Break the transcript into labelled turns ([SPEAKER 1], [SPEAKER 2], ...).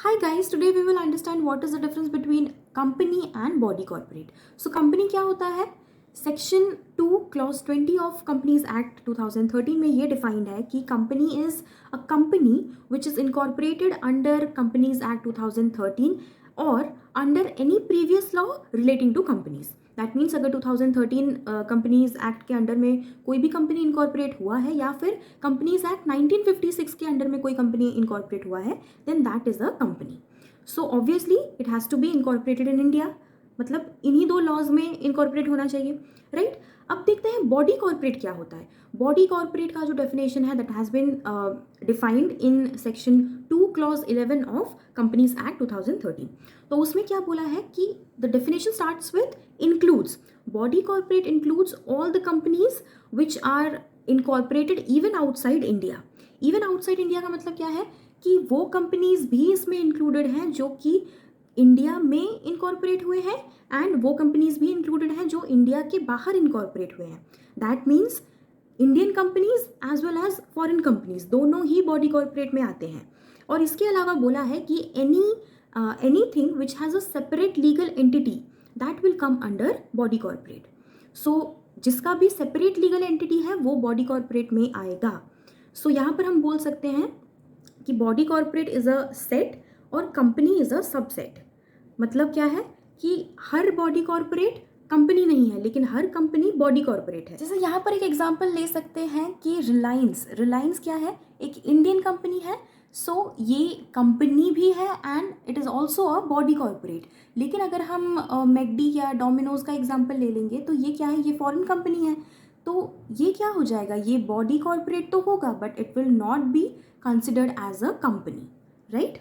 [SPEAKER 1] Hi guys, today we will understand what is the difference between company and body corporate. So company क्या होता है? Section 2 clause 20 of companies act 2013 में ये defined है कि company is a company which is incorporated under companies act 2013 और under any previous law relating to companies. That means अगर 2013 companies act के अंडर में कोई भी कंपनी इनकॉर्पोरेट हुआ है या फिर कंपनीज एक्ट 1956 के अंडर में कोई कंपनी इनकॉर्पोरेट हुआ है, then that is a company. So obviously it has to be incorporated in India, मतलब इन्हीं दो लॉज में इनकॉर्पोरेट होना चाहिए, राइट. अब देखते हैं बॉडी कॉर्पोरेट क्या होता है. बॉडी कॉर्पोरेट का जो डेफिनेशन है that has been defined in section 2 clause 11 of companies act 2013. तो उसमें क्या बोला है कि the definition starts with includes. Body corporate includes all the companies which are incorporated even outside India. Even outside India का मतलब क्या है कि वो कंपनीज भी इसमें इंक्लूडेड हैं जो कि इंडिया में इनकॉर्पोरेट हुए हैं एंड वो कंपनीज भी इंक्लूडेड हैं जो इंडिया के बाहर इनकॉर्पोरेट हुए हैं. That means Indian companies as well as foreign companies दोनों ही बॉडी कॉर्पोरेट में आते हैं. और इसके अलावा बोला है कि anything which has a separate legal entity that will come under body corporate. So जिसका भी सेपरेट लीगल एंटिटी है वो बॉडी कॉर्पोरेट में आएगा. सो यहाँ पर हम बोल सकते हैं कि body corporate is a set और कंपनी इज अ सबसेट. मतलब क्या है कि हर बॉडी कॉर्पोरेट कंपनी नहीं है लेकिन हर कंपनी बॉडी कॉर्पोरेट है. जैसे यहाँ पर एक एग्जांपल ले सकते हैं कि रिलायंस क्या है, एक इंडियन कंपनी है. सो ये कंपनी भी है and it is also a body corporate. लेकिन अगर हम मैकडी या डोमिनोज का एग्जाम्पल ले लेंगे तो ये क्या है, ये फॉरेन कंपनी है. तो ये क्या हो जाएगा, ये बॉडी कॉर्पोरेट तो होगा but it will not be considered as a company, right.